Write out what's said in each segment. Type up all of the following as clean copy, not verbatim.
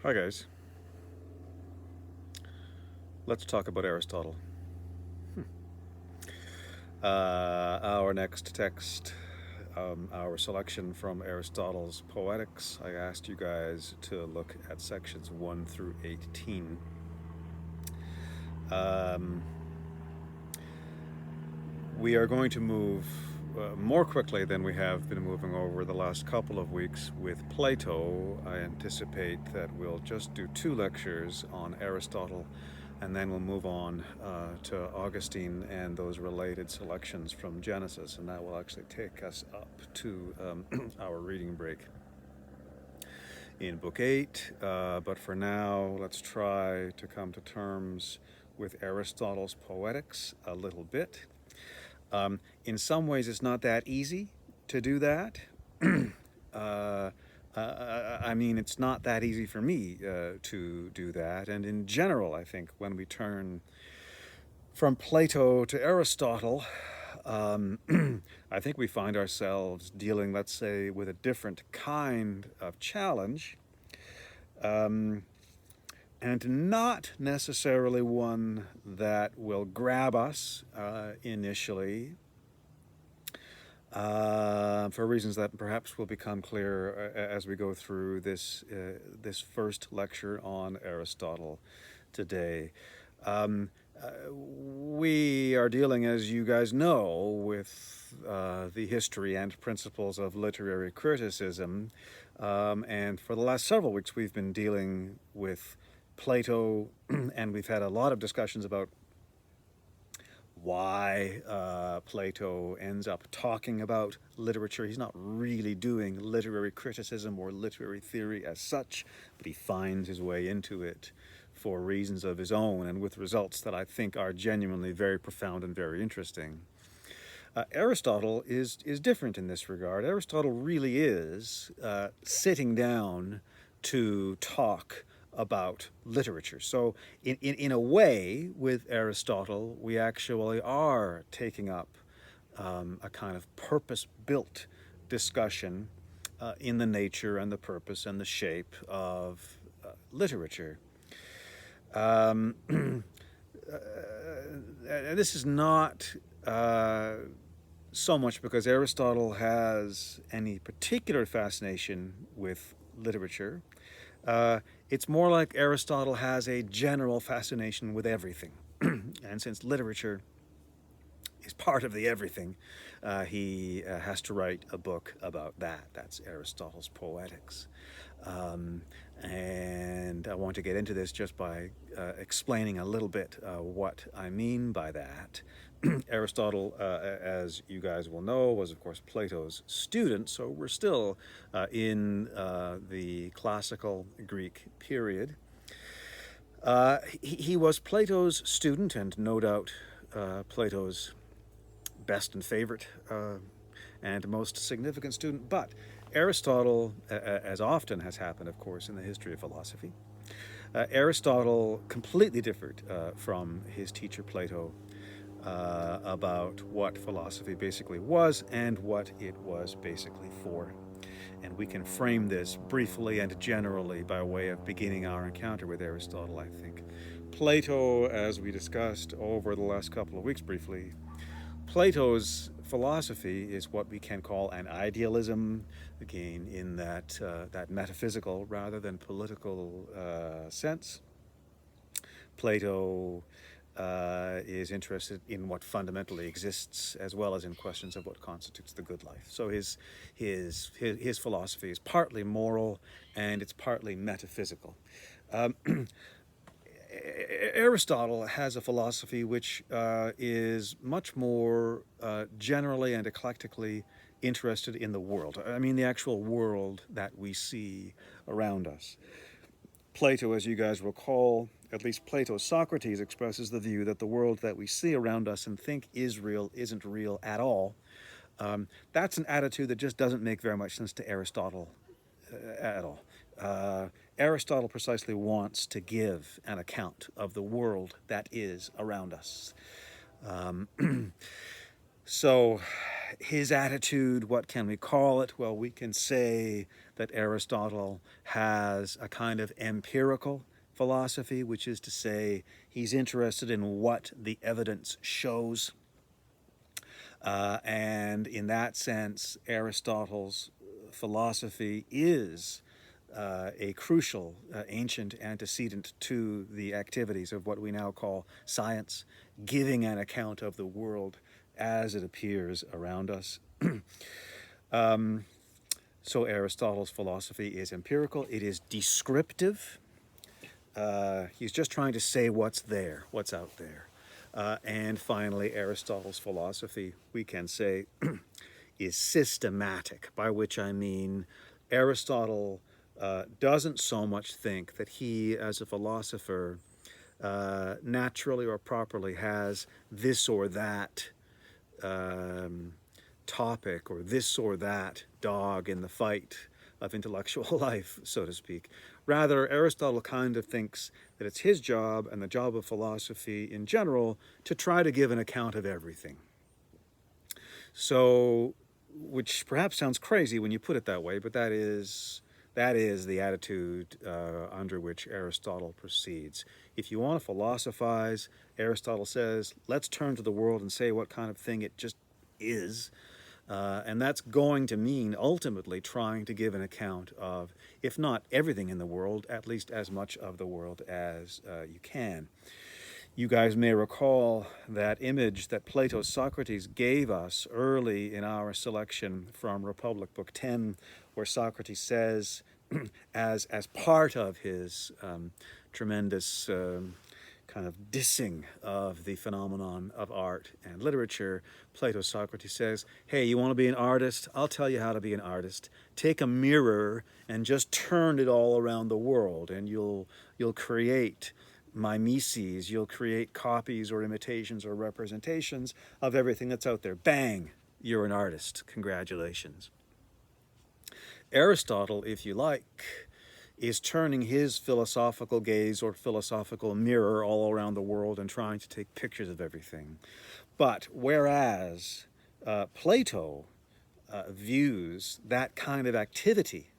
Hi guys, let's talk about Aristotle. Our next text, our selection from Aristotle's Poetics. I asked you guys to look at sections 1 through 18. Um, we are going to move more quickly than we have been moving over the last couple of weeks with Plato. I anticipate that we'll just do 2 lectures on Aristotle, and then we'll move on to Augustine and those related selections from Genesis, and that will actually take us up to our reading break in Book 8. But for now, let's try to come to terms with Aristotle's Poetics a little bit. In some ways, it's not that easy to do that. uh, I mean, it's not that easy for me to do that. And in general, I think when we turn from Plato to Aristotle, um, I think we find ourselves dealing, let's say, with a different kind of challenge, um, and not necessarily one that will grab us initially, for reasons that perhaps will become clear as we go through this first lecture on Aristotle today. We are dealing, as you guys know, with the history and principles of literary criticism, and for the last several weeks we've been dealing with Plato, and we've had a lot of discussions about why Plato ends up talking about literature. He's not really doing literary criticism or literary theory as such, but he finds his way into it for reasons of his own and with results that I think are genuinely very profound and very interesting. Aristotle is different in this regard. Aristotle really is sitting down to talk about literature. So, in a way, with Aristotle, we actually are taking up a kind of purpose built discussion in the nature and the purpose and the shape of literature. Um, this is not so much because Aristotle has any particular fascination with literature. It's more like Aristotle has a general fascination with everything. And since literature is part of the everything, he has to write a book about that. That's Aristotle's Poetics. Um, and I want to get into this just by explaining a little bit what I mean by that. Aristotle, as you guys will know, was of course Plato's student, so we're still in the classical Greek period. He was Plato's student and no doubt Plato's best and favorite and most significant student, but Aristotle, as often has happened, of course, in the history of philosophy, Aristotle completely differed from his teacher Plato about what philosophy basically was and what it was basically for. And we can frame this briefly and generally by way of beginning our encounter with Aristotle, I think. Plato, as we discussed over the last couple of weeks briefly, Plato's philosophy is what we can call an idealism, again, in that metaphysical rather than political sense. Plato is interested in what fundamentally exists as well as in questions of what constitutes the good life. So his philosophy is partly moral and it's partly metaphysical. Um, Aristotle has a philosophy which is much more generally and eclectically interested in the world. I mean, the actual world that we see around us. Plato, as you guys recall, at least Plato's Socrates expresses the view that the world that we see around us and think is real isn't real at all. That's an attitude that just doesn't make very much sense to Aristotle at all. Aristotle precisely wants to give an account of the world that is around us. Um, so his attitude, what can we call it? Well, we can say that Aristotle has a kind of empirical philosophy, which is to say he's interested in what the evidence shows. And in that sense, Aristotle's philosophy is a crucial ancient antecedent to the activities of what we now call science, giving an account of the world as it appears around us. So Aristotle's philosophy is empirical, it is descriptive. He's just trying to say what's there, what's out there. And finally, Aristotle's philosophy, we can say, is systematic, by which I mean Aristotle doesn't so much think that he, as a philosopher, naturally or properly has this or that topic or this or that dog in the fight of intellectual life, so to speak. Rather, Aristotle kind of thinks that it's his job and the job of philosophy in general to try to give an account of everything. So, which perhaps sounds crazy when you put it that way, but that is the attitude under which Aristotle proceeds. If you want to philosophize, Aristotle says, let's turn to the world and say what kind of thing it just is. And that's going to mean ultimately trying to give an account of, if not everything in the world, at least as much of the world as you can. You guys may recall that image that Plato's Socrates gave us early in our selection from Republic Book 10, where Socrates says, as part of his tremendous kind of dissing of the phenomenon of art and literature, Plato's Socrates says, hey, you want to be an artist? I'll tell you how to be an artist. Take a mirror and just turn it all around the world, and you'll create mimeses, you'll create copies or imitations or representations of everything that's out there. Bang, you're an artist. Congratulations. Aristotle, if you like, is turning his philosophical gaze or philosophical mirror all around the world and trying to take pictures of everything. But whereas Plato views that kind of activity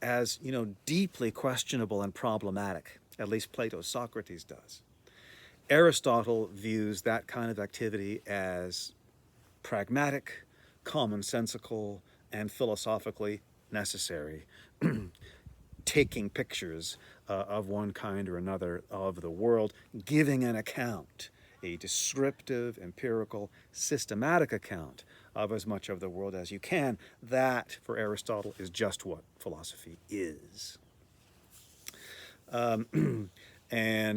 as, deeply questionable and problematic, at least Plato's Socrates does, Aristotle views that kind of activity as pragmatic, commonsensical, and philosophically necessary. Taking pictures of one kind or another of the world, giving an account, a descriptive, empirical, systematic account of as much of the world as you can. That, for Aristotle, is just what philosophy is. And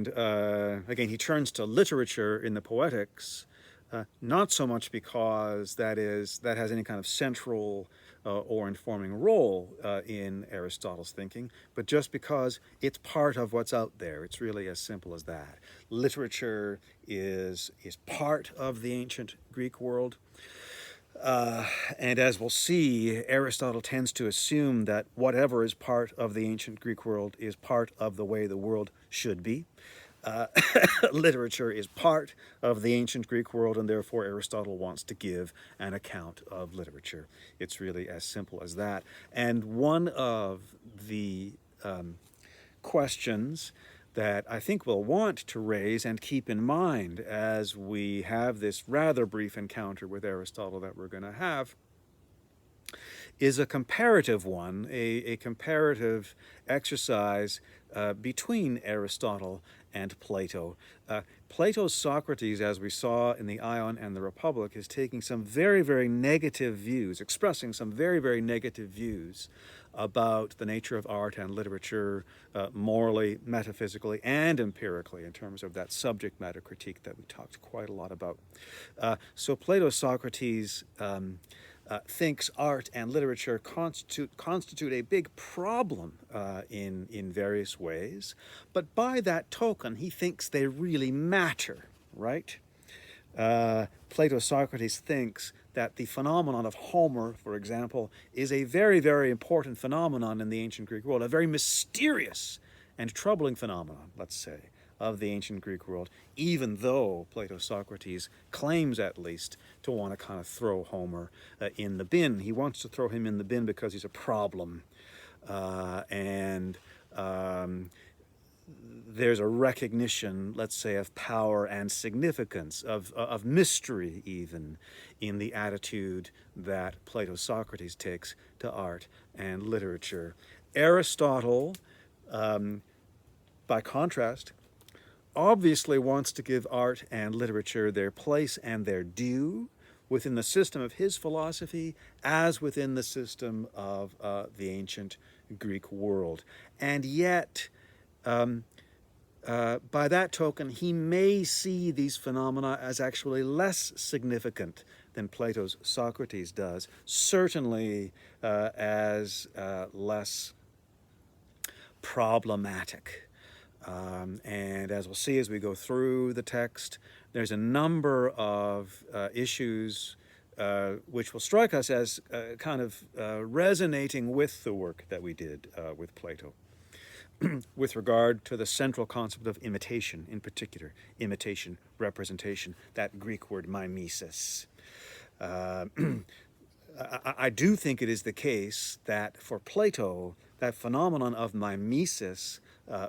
again, he turns to literature in the Poetics, not so much because that has any kind of central or informing role in Aristotle's thinking, but just because it's part of what's out there. It's really as simple as that. Literature is part of the ancient Greek world. And as we'll see, Aristotle tends to assume that whatever is part of the ancient Greek world is part of the way the world should be. Literature is part of the ancient Greek world, and therefore Aristotle wants to give an account of literature. It's really as simple as that. And one of the questions that I think we'll want to raise and keep in mind as we have this rather brief encounter with Aristotle that we're going to have is a comparative one, a comparative exercise between Aristotle and Plato. Plato's Socrates, as we saw in the Ion and the Republic, is taking some very, very negative views, expressing some very, very negative views about the nature of art and literature, morally, metaphysically, and empirically, in terms of that subject matter critique that we talked quite a lot about. So Plato's Socrates thinks art and literature constitute a big problem in various ways, but by that token, he thinks they really matter, right? Plato's Socrates thinks that the phenomenon of Homer, for example, is a very, very important phenomenon in the ancient Greek world, a very mysterious and troubling phenomenon, let's say. of the ancient Greek world, even though Plato Socrates claims at least to want to kind of throw Homer in the bin. He wants to throw him in the bin because he's a problem. And there's a recognition, let's say, of power and significance, of mystery even, in the attitude that Plato Socrates takes to art and literature. Aristotle, by contrast, obviously wants to give art and literature their place and their due within the system of his philosophy as within the system of the ancient Greek world. And yet, by that token, he may see these phenomena as actually less significant than Plato's Socrates does, certainly as less problematic. And as we'll see as we go through the text, there's a number of issues which will strike us as kind of resonating with the work that we did with Plato. With regard to the central concept of imitation, in particular, imitation, representation, that Greek word mimesis. I do think it is the case that for Plato, that phenomenon of mimesis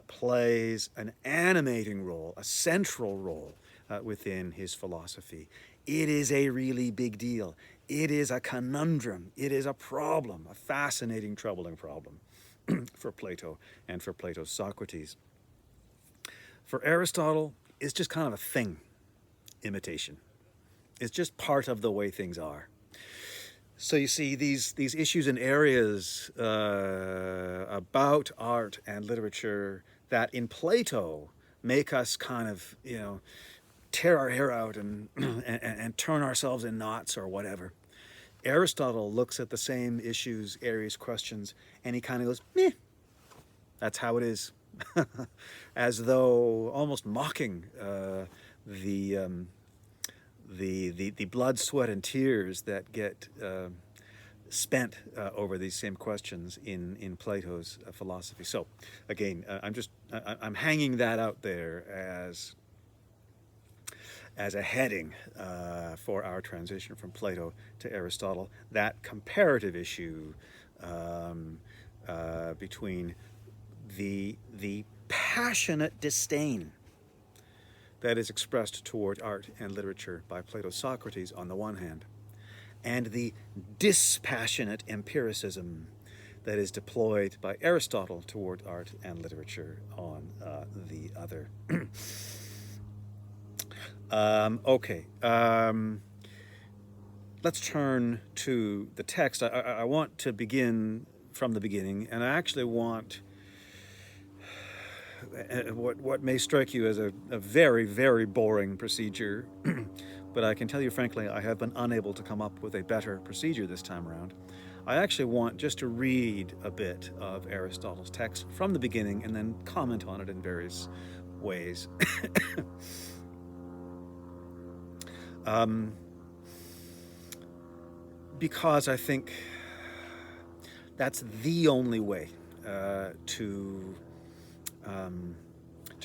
plays an animating role, a central role within his philosophy. It is a really big deal. It is a conundrum. It is a problem, a fascinating, troubling problem for Plato and for Plato's Socrates. For Aristotle, it's just kind of a thing, imitation. It's just part of the way things are. So you see, these issues and areas about art and literature that in Plato make us kind of, tear our hair out and turn ourselves in knots or whatever. Aristotle looks at the same issues, areas, questions, and he kind of goes, meh, that's how it is. As though almost mocking the blood, sweat, and tears that get spent over these same questions in Plato's philosophy. So, again, I'm hanging that out there as a heading for our transition from Plato to Aristotle, that comparative issue between the passionate disdain that is expressed toward art and literature by Plato's Socrates on the one hand, and the dispassionate empiricism that is deployed by Aristotle toward art and literature on the other. Okay, let's turn to the text. I want to begin from the beginning, and I actually want what may strike you as a very, very boring procedure, but I can tell you frankly, I have been unable to come up with a better procedure this time around. I actually want just to read a bit of Aristotle's text from the beginning and then comment on it in various ways. Because I think that's the only way to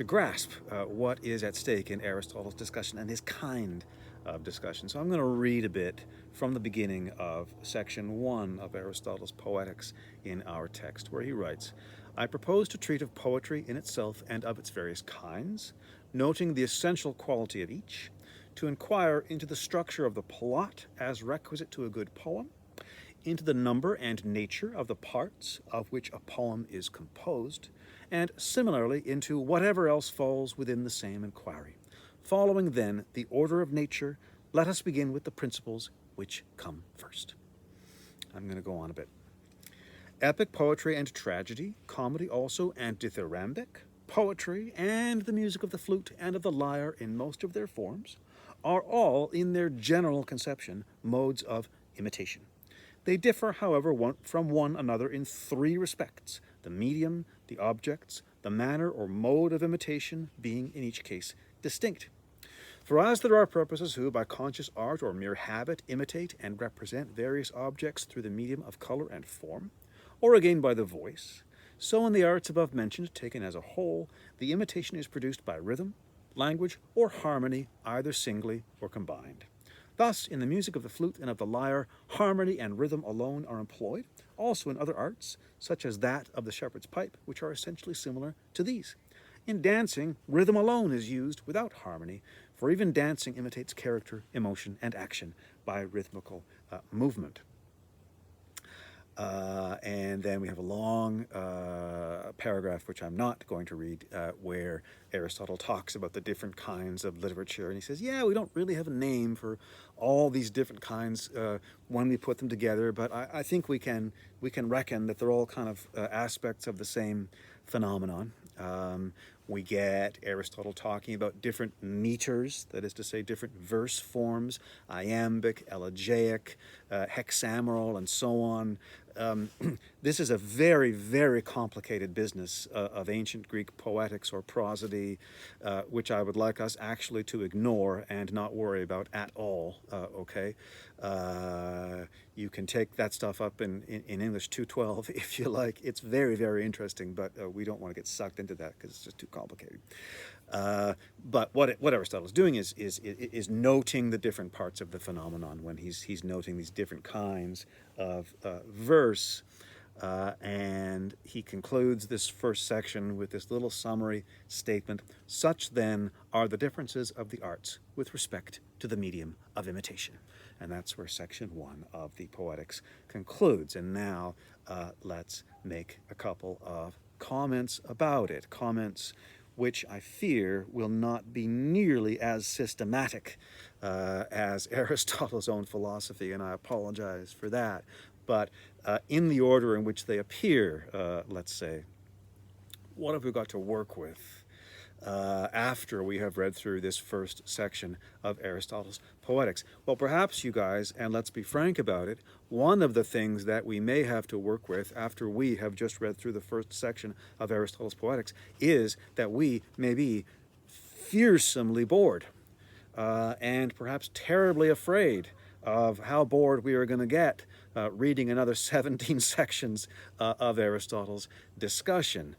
grasp what is at stake in Aristotle's discussion and his kind of discussion. So I'm going to read a bit from the beginning of section 1 of Aristotle's Poetics in our text, where he writes, "I propose to treat of poetry in itself and of its various kinds, noting the essential quality of each, to inquire into the structure of the plot as requisite to a good poem, into the number and nature of the parts of which a poem is composed, and similarly into whatever else falls within the same inquiry. Following then the order of nature, let us begin with the principles which come first." I'm going to go on a bit. "Epic poetry and tragedy, comedy also and dithyrambic, poetry and the music of the flute and of the lyre in most of their forms, are all in their general conception modes of imitation. They differ, however, from one another in 3 respects, the medium, the objects, the manner or mode of imitation being in each case distinct. For as there are purposes who, by conscious art or mere habit, imitate and represent various objects through the medium of color and form, or again by the voice, So in the arts above mentioned, taken as a whole, the imitation is produced by rhythm, language, or harmony, either singly or combined. Thus, in the music of the flute and of the lyre, harmony and rhythm alone are employed, also in other arts, such as that of the shepherd's pipe, which are essentially similar to these. In dancing, rhythm alone is used without harmony, for even dancing imitates character, emotion, and action by rhythmical movement. And then we have a long paragraph, which I'm not going to read, where Aristotle talks about the different kinds of literature. And he says, yeah, we don't really have a name for all these different kinds when we put them together, but I think we can reckon that they're all kind of aspects of the same phenomenon. We get Aristotle talking about different meters, that is to say, different verse forms, iambic, elegiac, hexameral, and so on. This is a very, very complicated business of ancient Greek poetics or prosody, which I would like us actually to ignore and not worry about at all, okay? You can take that stuff up in English 212 if you like. It's very, very interesting, but we don't want to get sucked into that because it's just too complicated. But what Aristotle is doing is noting the different parts of the phenomenon when he's noting these different kinds of verse. And he concludes this first section with this little summary statement. Such then are the differences of the arts with respect to the medium of imitation. And that's where section 1 of the Poetics concludes. And now let's make a couple of comments about it. Comments which I fear will not be nearly as systematic as Aristotle's own philosophy, and I apologize for that. But in the order in which they appear, let's say, what have we got to work with after we have read through this first section of Aristotle's Poetics? Well, perhaps you guys, and let's be frank about it, one of the things that we may have to work with after we have just read through the first section of Aristotle's Poetics is that we may be fearsomely bored and perhaps terribly afraid of how bored we are going to get reading another 17 sections of Aristotle's discussion.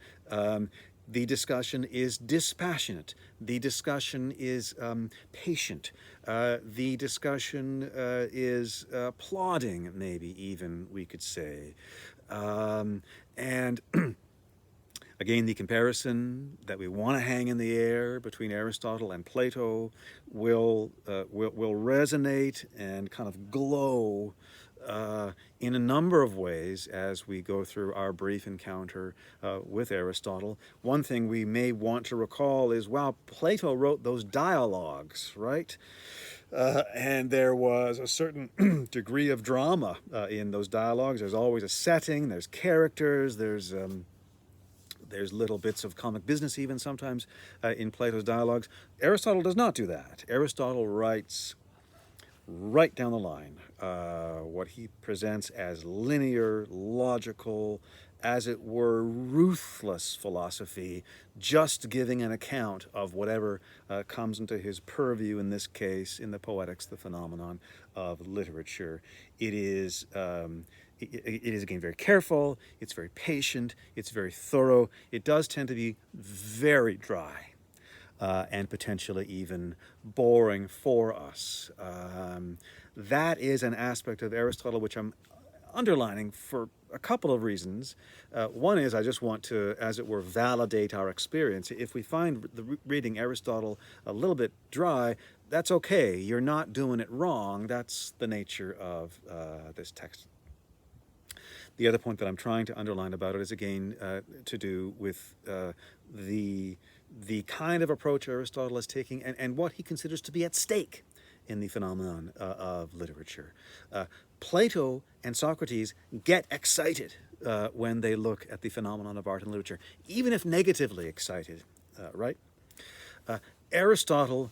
The discussion is dispassionate. The discussion is patient. The discussion is plodding, maybe even, we could say. And again, the comparison that we want to hang in the air between Aristotle and Plato will resonate and kind of glow in a number of ways as we go through our brief encounter with Aristotle. One thing we may want to recall is, wow, Plato wrote those dialogues, right? And there was a certain degree of drama in those dialogues. There's always a setting, there's characters, there's little bits of comic business even sometimes in Plato's dialogues. Aristotle does not do that. Aristotle writes right down the line what he presents as linear, logical, as it were, ruthless philosophy, just giving an account of whatever comes into his purview, in this case, in the Poetics, the phenomenon of literature. It is again very careful, it's very patient, it's very thorough. It does tend to be very dry and potentially even boring for us. That is an aspect of Aristotle which I'm underlining for a couple of reasons. One is I just want to, as it were, validate our experience. If we find reading Aristotle a little bit dry, that's okay. You're not doing it wrong. That's the nature of this text. The other point that I'm trying to underline about it is, again, to do with the kind of approach Aristotle is taking and what he considers to be at stake in the phenomenon of literature. Plato and Socrates get excited when they look at the phenomenon of art and literature, even if negatively excited, right? Aristotle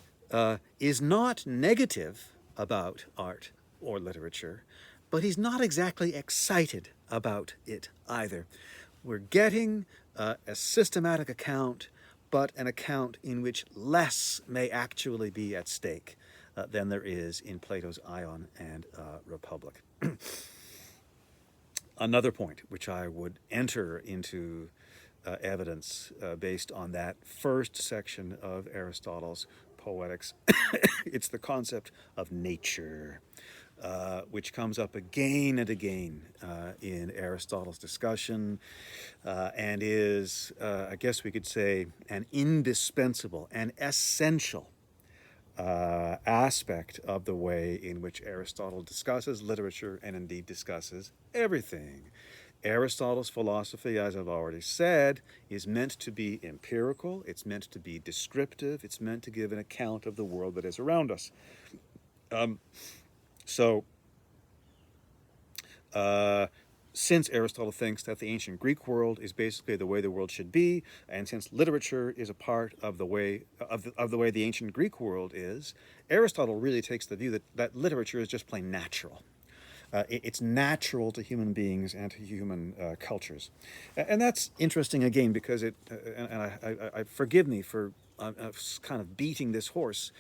is not negative about art or literature, but he's not exactly excited about it either. We're getting a systematic account, but an account in which less may actually be at stake than there is in Plato's Ion and Republic. Another point which I would enter into evidence based on that first section of Aristotle's Poetics. It's the concept of nature, which comes up again and again in Aristotle's discussion and is, I guess we could say, an indispensable, an essential aspect of the way in which Aristotle discusses literature and indeed discusses everything. Aristotle's philosophy, as I've already said, is meant to be empirical, it's meant to be descriptive, it's meant to give an account of the world that is around us. So, since Aristotle thinks that the ancient Greek world is basically the way the world should be, and since literature is a part of the way the ancient Greek world is, Aristotle really takes the view that literature is just plain natural. It's natural to human beings and to human cultures, and that's interesting again because I forgive me for kind of beating this horse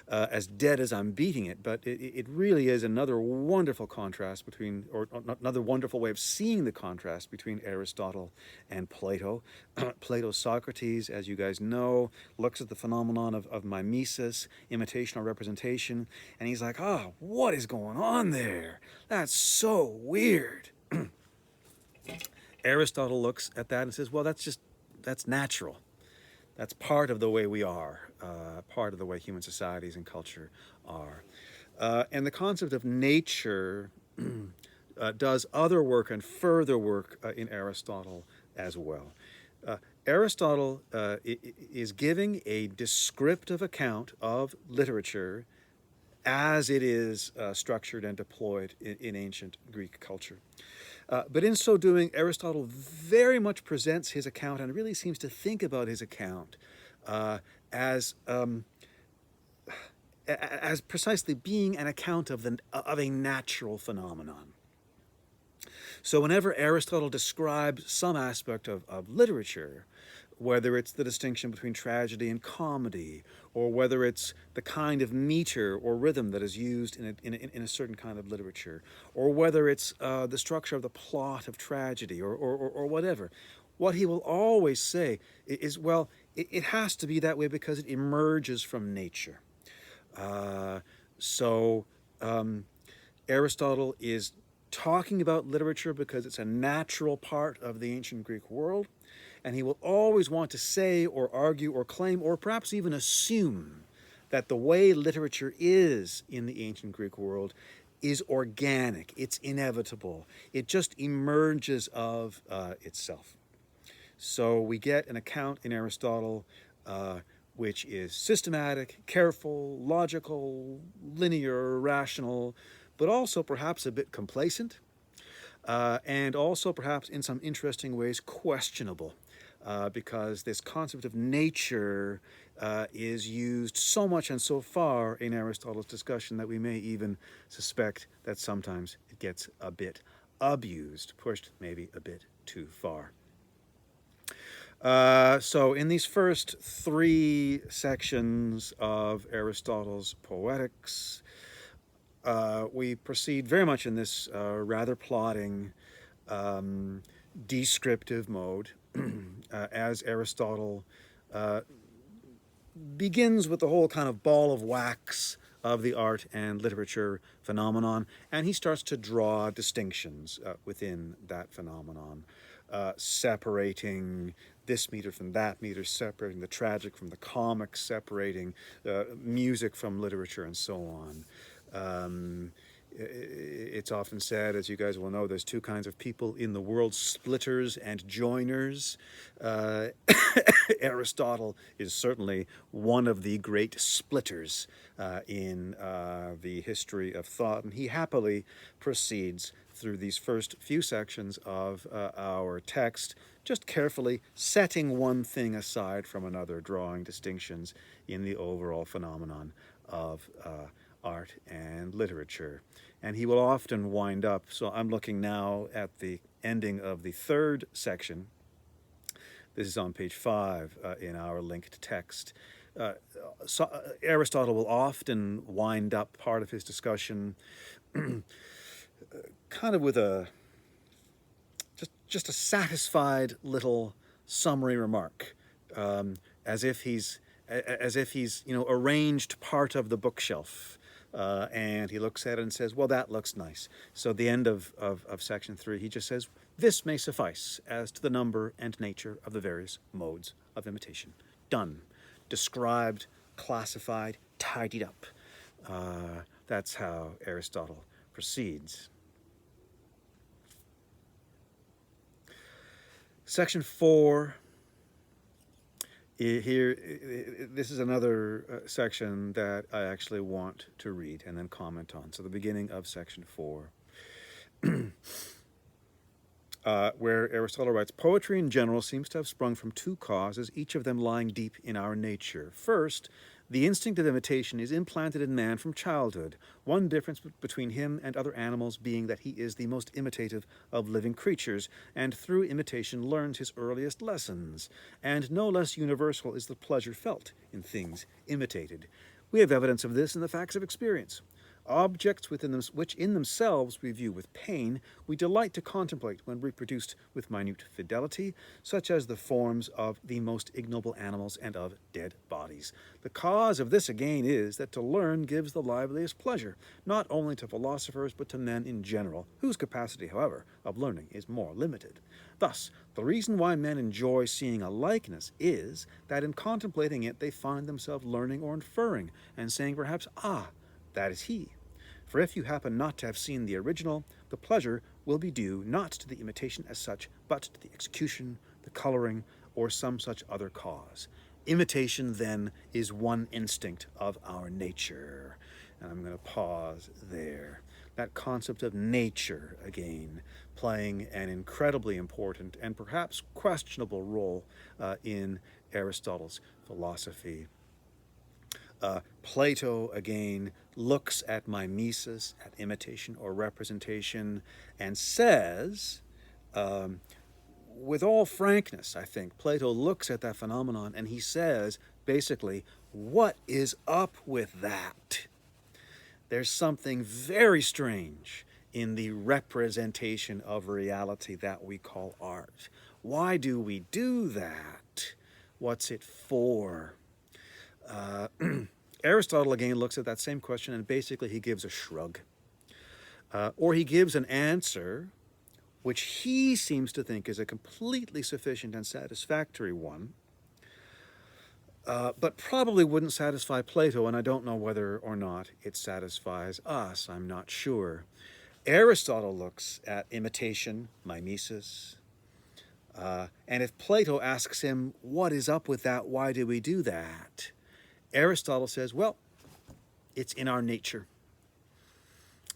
as dead as I'm beating it, but it really is another wonderful contrast between, or another wonderful way of seeing the contrast between Aristotle and Plato. Plato's Socrates, as you guys know, looks at the phenomenon of mimesis, imitational representation, and he's like, what is going on there? That's so weird. Aristotle looks at that and says, well, that's natural. That's part of the way we are, part of the way human societies and culture are. And the concept of nature does other work and further work in Aristotle as well. Aristotle is giving a descriptive account of literature as it is structured and deployed in ancient Greek culture. But in so doing, Aristotle very much presents his account and really seems to think about his account as precisely being an account of a natural phenomenon. So whenever Aristotle describes some aspect of literature, whether it's the distinction between tragedy and comedy, or whether it's the kind of meter or rhythm that is used in a certain kind of literature, or whether it's the structure of the plot of tragedy, or whatever, what he will always say is, well, it has to be that way because it emerges from nature. Aristotle is talking about literature because it's a natural part of the ancient Greek world, and he will always want to say or argue or claim or perhaps even assume that the way literature is in the ancient Greek world is organic, it's inevitable, it just emerges of itself. So we get an account in Aristotle which is systematic, careful, logical, linear, rational, but also perhaps a bit complacent, and also perhaps in some interesting ways questionable, because this concept of nature is used so much and so far in Aristotle's discussion that we may even suspect that sometimes it gets a bit abused, pushed maybe a bit too far. So in these first three sections of Aristotle's Poetics, we proceed very much in this rather plodding, descriptive mode, as Aristotle begins with the whole kind of ball of wax of the art and literature phenomenon, and he starts to draw distinctions within that phenomenon, separating this meter from that meter, separating the tragic from the comic, separating music from literature, and so on. It's often said, as you guys will know, there's two kinds of people in the world, splitters and joiners. Aristotle is certainly one of the great splitters in the history of thought, and he happily proceeds through these first few sections of our text, just carefully setting one thing aside from another, drawing distinctions in the overall phenomenon of art and literature. And he will often wind up, so I'm looking now at the ending of the third section. This is on page 5 in our linked text. Aristotle will often wind up part of his discussion kind of with a just a satisfied little summary remark, as if he's arranged part of the bookshelf, and he looks at it and says, "Well, that looks nice." So at the end of section 3, he just says, "This may suffice as to the number and nature of the various modes of imitation." Done. Described, classified, tidied up. That's how Aristotle proceeds. Section 4, here, this is another section that I actually want to read and then comment on. So the beginning of section 4, where Aristotle writes, "Poetry in general seems to have sprung from two causes, each of them lying deep in our nature. First, the instinct of imitation is implanted in man from childhood, one difference between him and other animals being that he is the most imitative of living creatures, and through imitation learns his earliest lessons. And no less universal is the pleasure felt in things imitated. We have evidence of this in the facts of experience. Objects within them, which in themselves we view with pain, we delight to contemplate when reproduced with minute fidelity, such as the forms of the most ignoble animals and of dead bodies. The cause of this again is that to learn gives the liveliest pleasure, not only to philosophers but to men in general, whose capacity, however, of learning is more limited. Thus, the reason why men enjoy seeing a likeness is that in contemplating it they find themselves learning or inferring, and saying perhaps, 'Ah, that is he.' For if you happen not to have seen the original, the pleasure will be due not to the imitation as such, but to the execution, the coloring, or some such other cause. Imitation, then, is one instinct of our nature." And I'm going to pause there. That concept of nature, again, playing an incredibly important and perhaps questionable role in Aristotle's philosophy. Plato, again, looks at mimesis, at imitation or representation, and says, with all frankness, I think, Plato looks at that phenomenon and he says, basically, what is up with that? There's something very strange in the representation of reality that we call art. Why do we do that? What's it for? Aristotle again looks at that same question and basically he gives a shrug. Or he gives an answer which he seems to think is a completely sufficient and satisfactory one, but probably wouldn't satisfy Plato, and I don't know whether or not it satisfies us. I'm not sure. Aristotle looks at imitation, mimesis, and if Plato asks him, what is up with that? Why do we do that? Aristotle says, well, it's in our nature.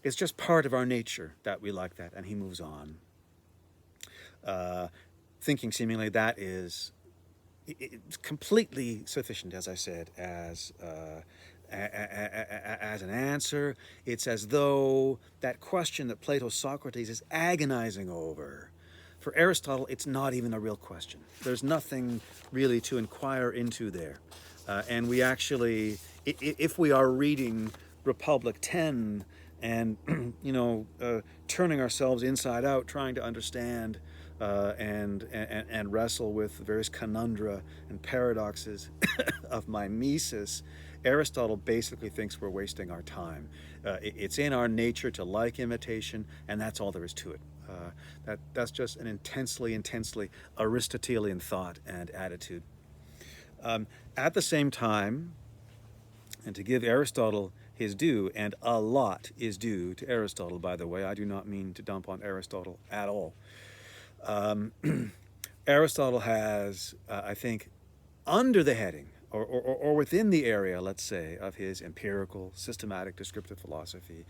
It's just part of our nature that we like that, and he moves on. Thinking seemingly that is it's completely sufficient, as I said, as an answer. It's as though that question that Plato's Socrates is agonizing over, for Aristotle, it's not even a real question. There's nothing really to inquire into there. And we actually, if we are reading Republic 10 and, turning ourselves inside out, trying to understand and wrestle with various conundra and paradoxes of mimesis, Aristotle basically thinks we're wasting our time. It's in our nature to like imitation, and that's all there is to it. That's just an intensely Aristotelian thought and attitude. At the same time, and to give Aristotle his due, and a lot is due to Aristotle, by the way, I do not mean to dump on Aristotle at all. Aristotle has, I think, under the heading, or within the area, let's say, of his empirical, systematic, descriptive philosophy,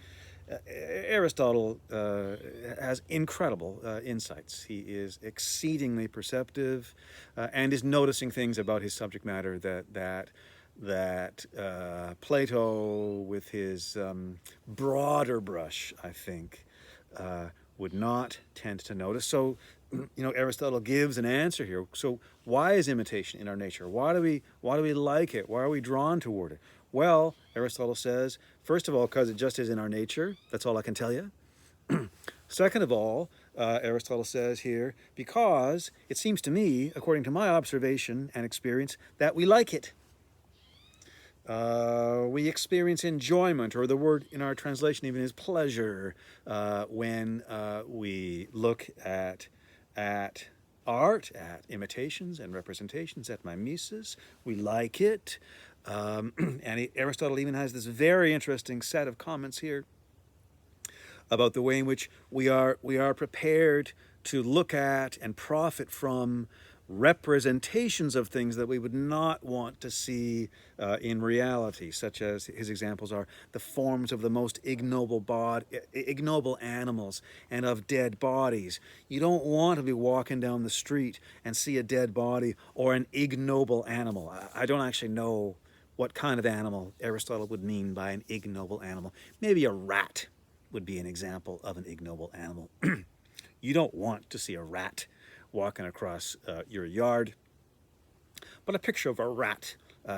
Aristotle has incredible insights. He is exceedingly perceptive and is noticing things about his subject matter that Plato, with his broader brush, I think, would not tend to notice. So, Aristotle gives an answer here. So, why is imitation in our nature? Why do we like it? Why are we drawn toward it? Well, Aristotle says, first of all, because it just is in our nature. That's all I can tell you. Second of all, Aristotle says here, because it seems to me, according to my observation and experience, that we like it. We experience enjoyment, or the word in our translation even is pleasure, when we look at art, at imitations and representations, at mimesis. We like it. And Aristotle even has this very interesting set of comments here about the way in which we are prepared to look at and profit from representations of things that we would not want to see in reality, such as his examples are the forms of the most ignoble animals and of dead bodies. You don't want to be walking down the street and see a dead body or an ignoble animal. I don't actually know what kind of animal Aristotle would mean by an ignoble animal. Maybe a rat would be an example of an ignoble animal. You don't want to see a rat walking across your yard, but a picture of a rat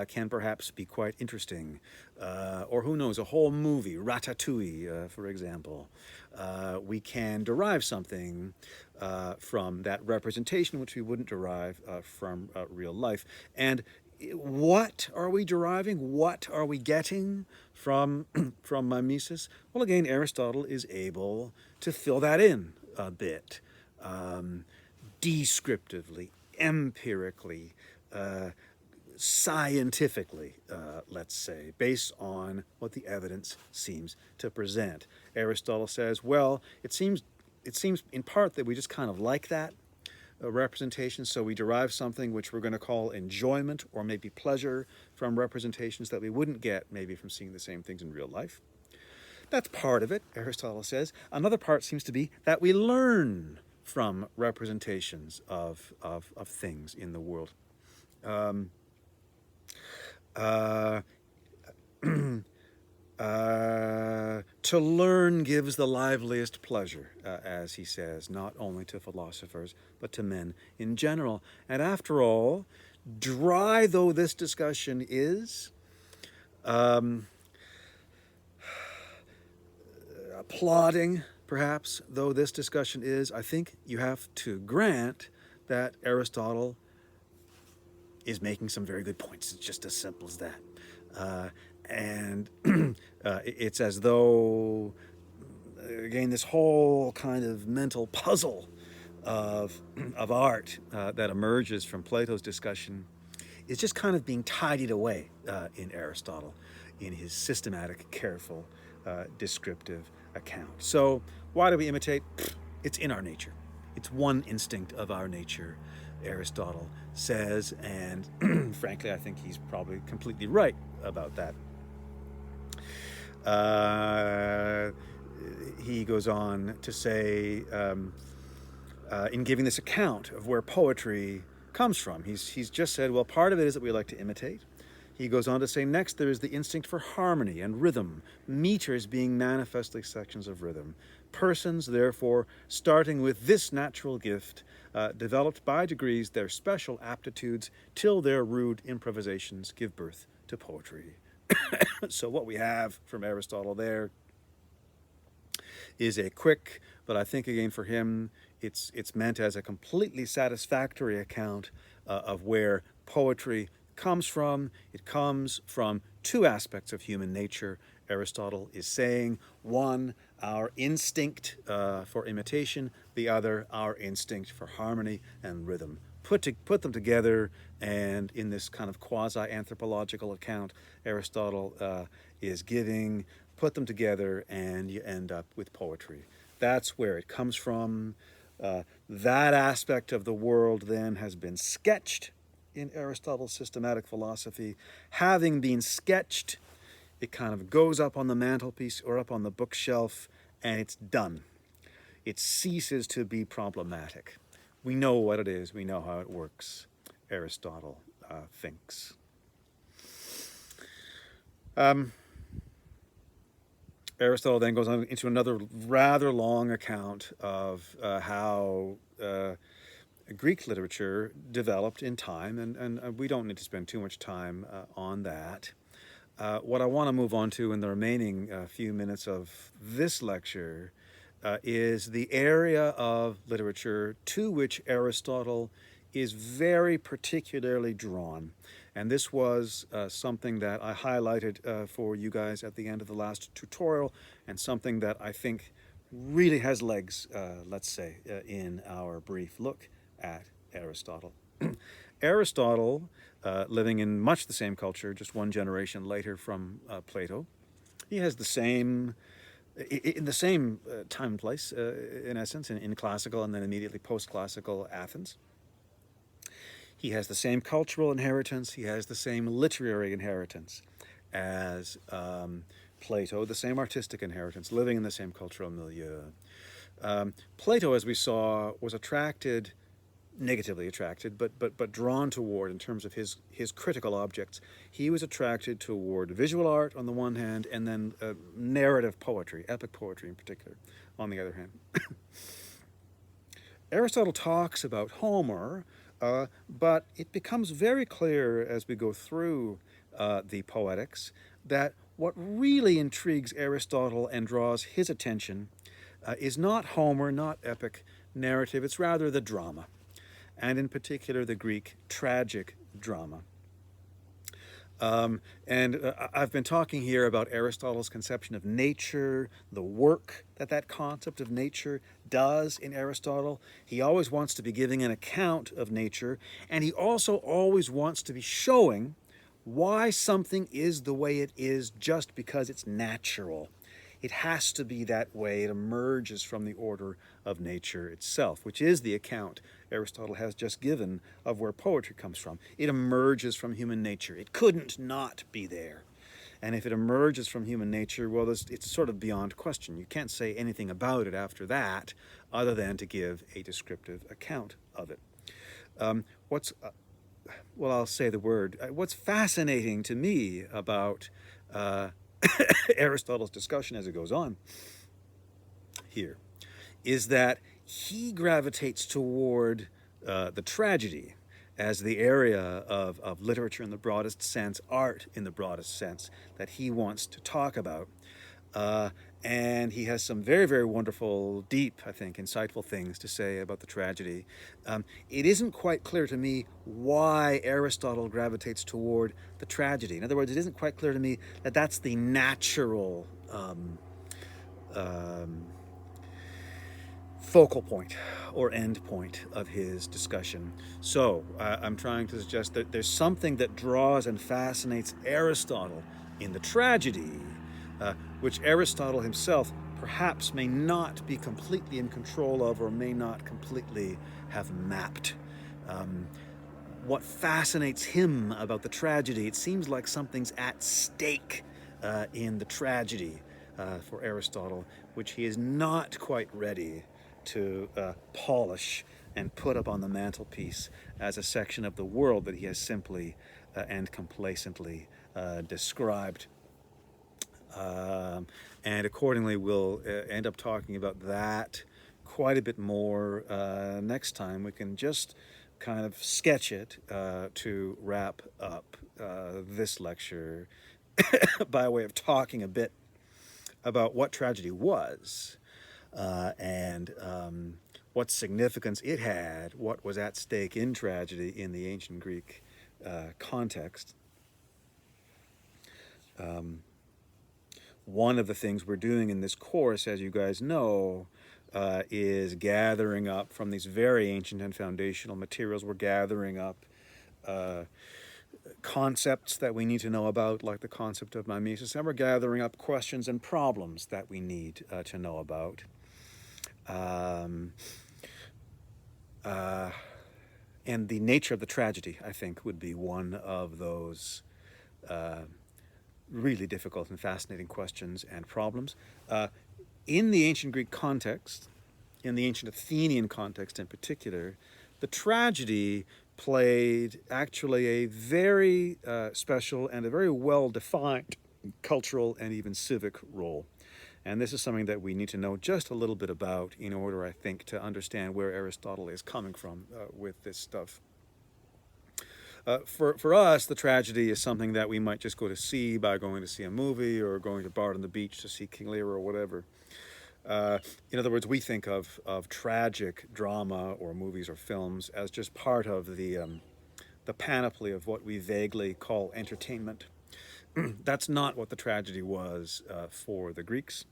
can perhaps be quite interesting. Or who knows, a whole movie, Ratatouille, for example. We can derive something from that representation which we wouldn't derive from real life. And what are we deriving? What are we getting from mimesis? Well, again, Aristotle is able to fill that in a bit, descriptively, empirically, scientifically, let's say, based on what the evidence seems to present. Aristotle says, well, it seems in part that we just kind of like that representation, so we derive something which we're going to call enjoyment or maybe pleasure from representations that we wouldn't get maybe from seeing the same things in real life. That's part of it, Aristotle says. Another part seems to be that we learn from representations of things in the world. To learn gives the liveliest pleasure, as he says, not only to philosophers, but to men in general. And after all, dry though this discussion is, applauding, perhaps, though this discussion is, I think you have to grant that Aristotle is making some very good points. It's just as simple as that. And it's as though, again, this whole kind of mental puzzle of art that emerges from Plato's discussion is just kind of being tidied away in Aristotle, in his systematic, careful, descriptive account. So why do we imitate? It's in our nature. It's one instinct of our nature, Aristotle says, and frankly, I think he's probably completely right about that. He goes on to say, in giving this account of where poetry comes from, he's just said, well, part of it is that we like to imitate. He goes on to say, next, there is the instinct for harmony and rhythm, meters being manifestly sections of rhythm. Persons, therefore, starting with this natural gift, developed by degrees their special aptitudes till their rude improvisations give birth to poetry. So what we have from Aristotle there is a quick, but I think again for him, it's meant as a completely satisfactory account of where poetry comes from. It comes from two aspects of human nature, Aristotle is saying. One, our instinct for imitation. The other, our instinct for harmony and rhythm. Put them together, and in this kind of quasi-anthropological account Aristotle is giving, put them together, and you end up with poetry. That's where it comes from. That aspect of the world then has been sketched in Aristotle's systematic philosophy. Having been sketched, it kind of goes up on the mantelpiece or up on the bookshelf, and it's done. It ceases to be problematic. We know what it is. We know how it works, Aristotle thinks. Aristotle then goes on into another rather long account of how Greek literature developed in time, and we don't need to spend too much time on that. What I want to move on to in the remaining few minutes of this lecture is the area of literature to which Aristotle is very particularly drawn. And this was something that I highlighted for you guys at the end of the last tutorial, and something that I think really has legs, let's say, in our brief look at Aristotle. Aristotle, living in much the same culture, just one generation later from Plato, he has the same, in the same time and place, in essence, in classical and then immediately post-classical Athens. He has the same cultural inheritance, he has the same literary inheritance as Plato, the same artistic inheritance, living in the same cultural milieu. Plato, as we saw, was attracted, negatively attracted, but drawn toward, in terms of his critical objects, he was attracted toward visual art on the one hand, and then narrative poetry, epic poetry in particular, on the other hand. Aristotle talks about Homer, but it becomes very clear as we go through the Poetics that what really intrigues Aristotle and draws his attention is not Homer, not epic narrative, it's rather the drama, and in particular the Greek tragic drama. I've been talking here about Aristotle's conception of nature, the work that concept of nature does in Aristotle. He always wants to be giving an account of nature, and he also always wants to be showing why something is the way it is just because it's natural. It has to be that way. It emerges from the order of nature itself, which is the account Aristotle has just given of where poetry comes from. It emerges from human nature. It couldn't not be there. And if it emerges from human nature, well, it's sort of beyond question. You can't say anything about it after that other than to give a descriptive account of it. Well, I'll say the word. What's fascinating to me about Aristotle's discussion as it goes on here is that he gravitates toward the tragedy as the area of literature in the broadest sense, art in the broadest sense, that he wants to talk about. And he has some very, very wonderful, deep, I think, insightful things to say about the tragedy. It isn't quite clear to me why Aristotle gravitates toward the tragedy. In other words, it isn't quite clear to me that that's the natural focal point or end point of his discussion. So I'm trying to suggest that there's something that draws and fascinates Aristotle in the tragedy, which Aristotle himself perhaps may not be completely in control of or may not completely have mapped. What fascinates him about the tragedy, it seems like something's at stake in the tragedy for Aristotle, which he is not quite ready to polish and put up on the mantelpiece as a section of the world that he has simply and complacently described. And accordingly, we'll end up talking about that quite a bit more next time. We can just kind of sketch it to wrap up this lecture by way of talking a bit about what tragedy was and what significance it had, what was at stake in tragedy in the ancient Greek context. One of the things we're doing in this course, as you guys know, is gathering up from these very ancient and foundational materials. We're gathering up concepts that we need to know about, like the concept of mimesis, and we're gathering up questions and problems that we need to know about. And the nature of the tragedy, I think, would be one of those really difficult and fascinating questions and problems. In the ancient Greek context, in the ancient Athenian context in particular, the tragedy played actually a very special and a very well-defined cultural and even civic role. And this is something that we need to know just a little bit about in order, I think, to understand where Aristotle is coming from with this stuff. For us, the tragedy is something that we might just go to see by going to see a movie or going to Bard on the Beach to see King Lear or whatever. In other words, we think of tragic drama or movies or films as just part of the panoply of what we vaguely call entertainment. That's not what the tragedy was for the Greeks.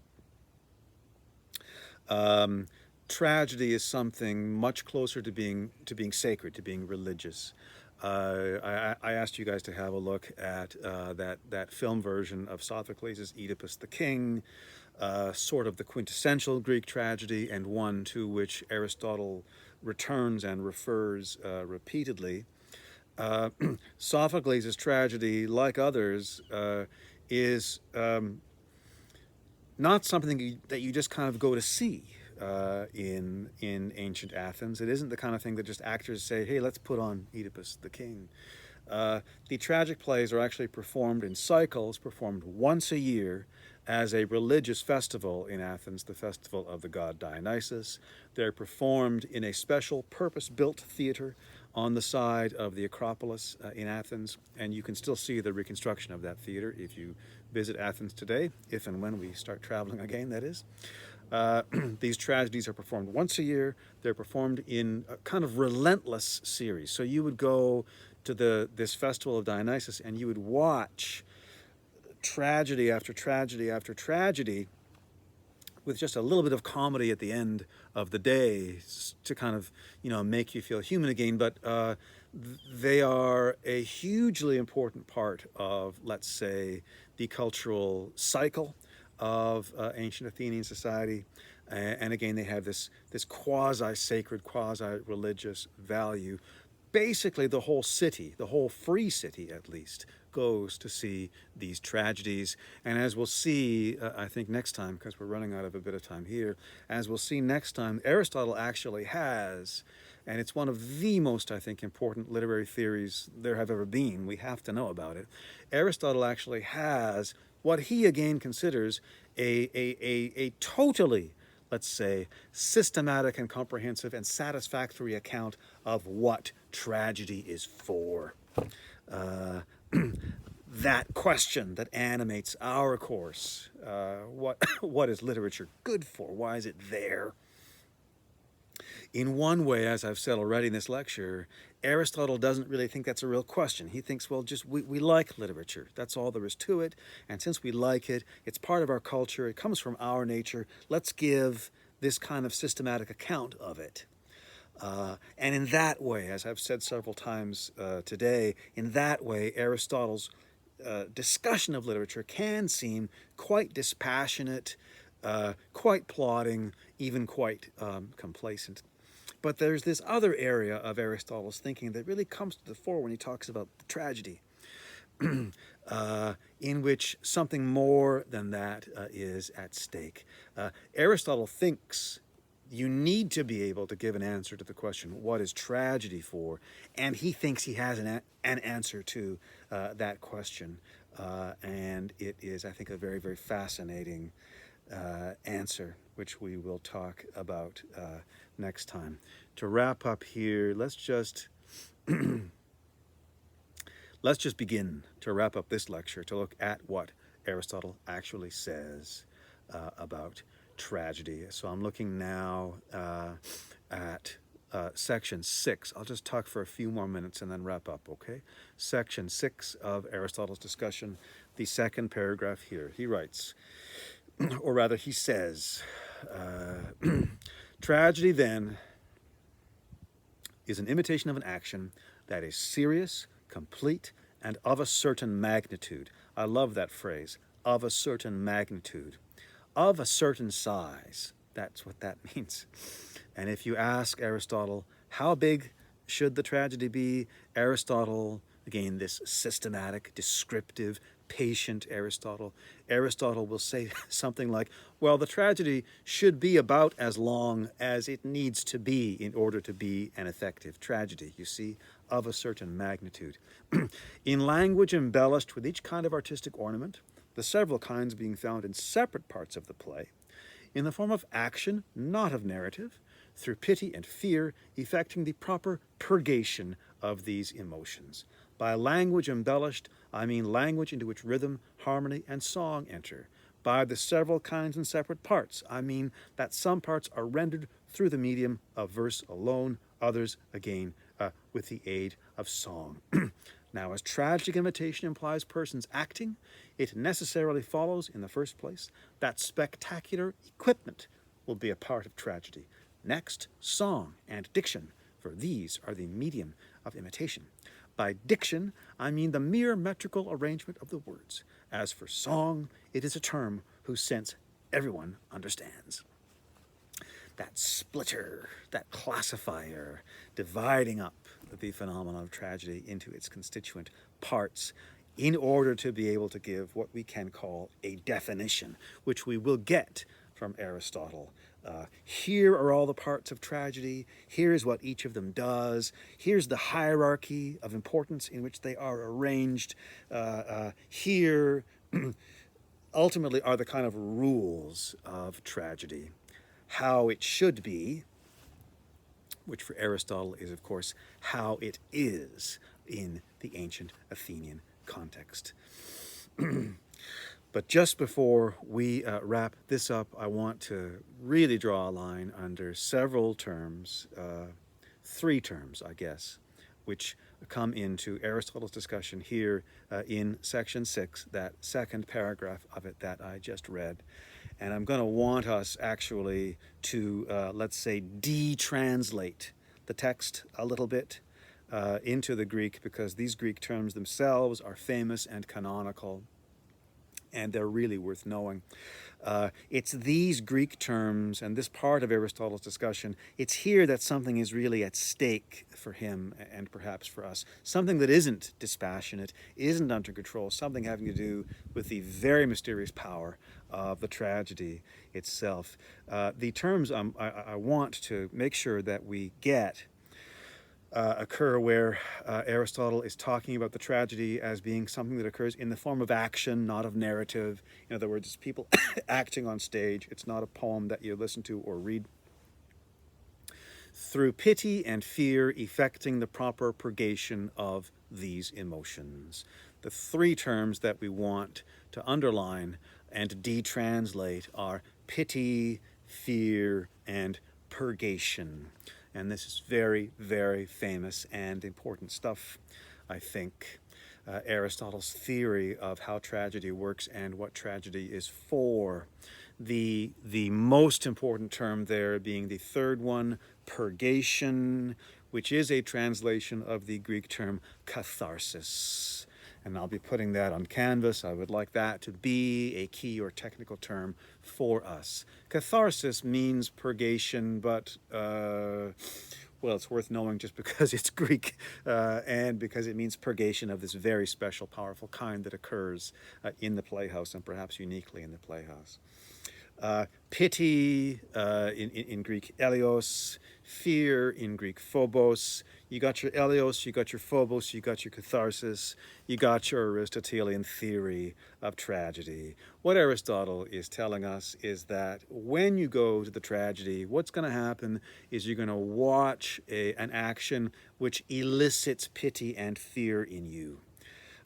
Um, Tragedy is something much closer to being sacred, to being religious. I asked you guys to have a look at that film version of Sophocles' Oedipus the King, sort of the quintessential Greek tragedy, and one to which Aristotle returns and refers repeatedly. Uh, Sophocles' tragedy, like others, is not something that you just kind of go to see in ancient Athens. It isn't the kind of thing that just actors say, "Hey, let's put on Oedipus the King." The tragic plays are actually performed in cycles, performed once a year as a religious festival in Athens, the festival of the god Dionysus. They're performed in a special purpose-built theater on the side of the Acropolis in Athens, and you can still see the reconstruction of that theater if you visit Athens today, if and when we start traveling again, that is. These tragedies are performed once a year. They're performed in a kind of relentless series. So you would go to this festival of Dionysus and you would watch tragedy after tragedy after tragedy with just a little bit of comedy at the end of the day to kind of, make you feel human again. But they are a hugely important part of, let's say, the cultural cycle of ancient Athenian society. And again, they have this quasi-sacred, quasi-religious value. Basically, the whole city, the whole free city at least, goes to see these tragedies. And as we'll see, I think next time, because we're running out of a bit of time here, as we'll see next time, Aristotle actually has, and it's one of the most, I think, important literary theories there have ever been. We have to know about it. Aristotle actually has what he again considers a totally, let's say, systematic and comprehensive and satisfactory account of what tragedy is for. That question that animates our course, what is literature good for? Why is it there? In one way, as I've said already in this lecture, Aristotle doesn't really think that's a real question. He thinks, well, just we like literature. That's all there is to it. And since we like it, it's part of our culture. It comes from our nature. Let's give this kind of systematic account of it. And in that way, as I've said several times today, in that way, Aristotle's discussion of literature can seem quite dispassionate, quite plodding, even quite complacent. But there's this other area of Aristotle's thinking that really comes to the fore when he talks about the tragedy, in which something more than that is at stake. Aristotle thinks you need to be able to give an answer to the question, what is tragedy for? And he thinks he has an answer to that question. And it is, I think, a very, very fascinating answer, which we will talk about next time. To wrap up here, let's just begin to wrap up this lecture to look at what Aristotle actually says about tragedy. So I'm looking now at section 6. I'll just talk for a few more minutes and then wrap up, okay? Section 6 of Aristotle's discussion, the second paragraph here. He writes, or rather he says, tragedy then is an imitation of an action that is serious, complete, and of a certain magnitude. I love that phrase, of a certain magnitude, of a certain size. That's what that means. And if you ask Aristotle, how big should the tragedy be? Aristotle, again, this systematic, descriptive, patient Aristotle will say something like, well, the tragedy should be about as long as it needs to be in order to be an effective tragedy, you see, of a certain magnitude. In language embellished with each kind of artistic ornament, the several kinds being found in separate parts of the play, in the form of action, not of narrative, through pity and fear, effecting the proper purgation of these emotions. By language embellished, I mean language into which rhythm, harmony, and song enter. By the several kinds and separate parts, I mean that some parts are rendered through the medium of verse alone, others, again, with the aid of song. Now, as tragic imitation implies persons acting, it necessarily follows, in the first place, that spectacular equipment will be a part of tragedy. Next, song and diction, for these are the medium of imitation. By diction, I mean the mere metrical arrangement of the words. As for song, it is a term whose sense everyone understands. That splitter, that classifier, dividing up the phenomenon of tragedy into its constituent parts in order to be able to give what we can call a definition, which we will get from Aristotle. Here are all the parts of tragedy. Here's what each of them does. Here's the hierarchy of importance in which they are arranged. Here, ultimately, are the kind of rules of tragedy. How it should be, which for Aristotle is, of course, how it is in the ancient Athenian context. But just before we wrap this up, I want to really draw a line under several terms, three terms, I guess, which come into Aristotle's discussion here in section 6, that second paragraph of it that I just read. And I'm going to want us actually to, let's say, de-translate the text a little bit into the Greek, because these Greek terms themselves are famous and canonical, and they're really worth knowing. It's these Greek terms and this part of Aristotle's discussion, it's here that something is really at stake for him and perhaps for us. Something that isn't dispassionate, isn't under control, something having to do with the very mysterious power of the tragedy itself. The terms I want to make sure that we get occur where Aristotle is talking about the tragedy as being something that occurs in the form of action, not of narrative. In other words, it's people acting on stage. It's not a poem that you listen to or read. Through pity and fear, effecting the proper purgation of these emotions. The three terms that we want to underline and de-translate are pity, fear, and purgation. And this is very, very famous and important stuff, I think. Aristotle's theory of how tragedy works and what tragedy is for. The most important term there being the third one, purgation, which is a translation of the Greek term catharsis. And I'll be putting that on canvas. I would like that to be a key or technical term for us. Catharsis means purgation, but, well, it's worth knowing just because it's Greek and because it means purgation of this very special, powerful kind that occurs in the playhouse and perhaps uniquely in the playhouse. Pity in Greek, eleos, fear in Greek, phobos. You got your eleos, you got your phobos, you got your catharsis, you got your Aristotelian theory of tragedy. What Aristotle is telling us is that when you go to the tragedy, what's going to happen is you're going to watch an action which elicits pity and fear in you.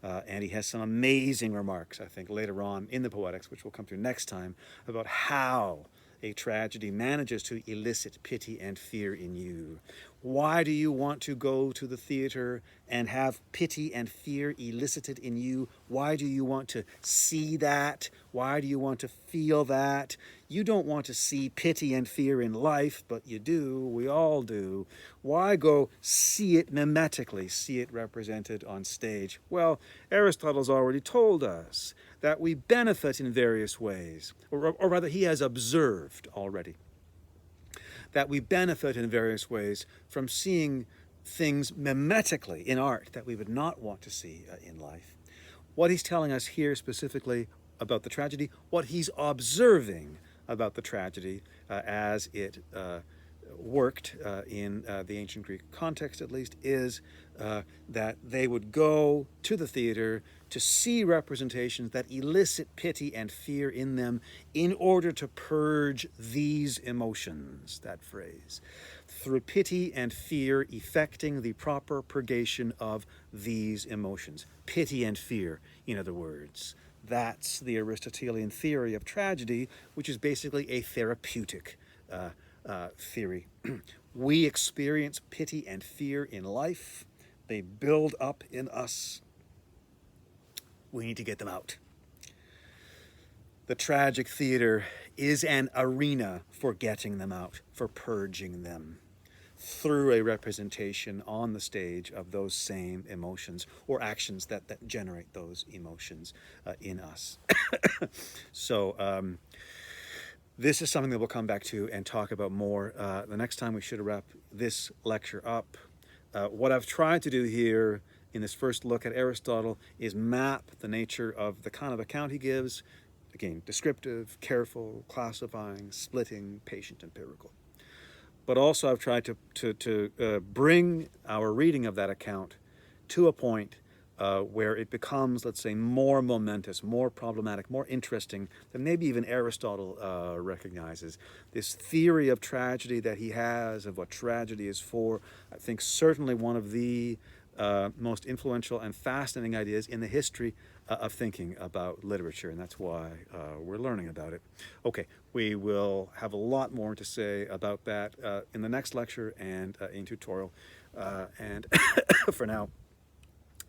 And he has some amazing remarks, I think, later on in the Poetics, which we'll come to next time, about how a tragedy manages to elicit pity and fear in you. Why do you want to go to the theater and have pity and fear elicited in you? Why do you want to see that? Why do you want to feel that? You don't want to see pity and fear in life, but you do. We all do. Why go see it mimetically, see it represented on stage? Well, Aristotle's already told us that we benefit in various ways, or rather he has observed already that we benefit in various ways from seeing things mimetically in art that we would not want to see in life. What he's telling us here specifically about the tragedy, what he's observing about the tragedy as it worked in the ancient Greek context at least, is that they would go to the theater to see representations that elicit pity and fear in them in order to purge these emotions, that phrase. Through pity and fear, effecting the proper purgation of these emotions. Pity and fear, in other words. That's the Aristotelian theory of tragedy, which is basically a therapeutic theory. We experience pity and fear in life. They build up in us. We need to get them out. The tragic theater is an arena for getting them out, for purging them through a representation on the stage of those same emotions or actions that generate those emotions in us. So this is something that we'll come back to and talk about more the next time we should wrap this lecture up. What I've tried to do here in this first look at Aristotle is map the nature of the kind of account he gives. Again, descriptive, careful, classifying, splitting, patient, empirical. But also I've tried to bring our reading of that account to a point where it becomes, let's say, more momentous, more problematic, more interesting than maybe even Aristotle recognizes. This theory of tragedy that he has, of what tragedy is for, I think certainly one of the most influential and fascinating ideas in the history of thinking about literature, and that's why we're learning about it. Okay, we will have a lot more to say about that in the next lecture and in tutorial. And for now,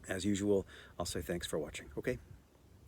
as usual, I'll say thanks for watching, okay?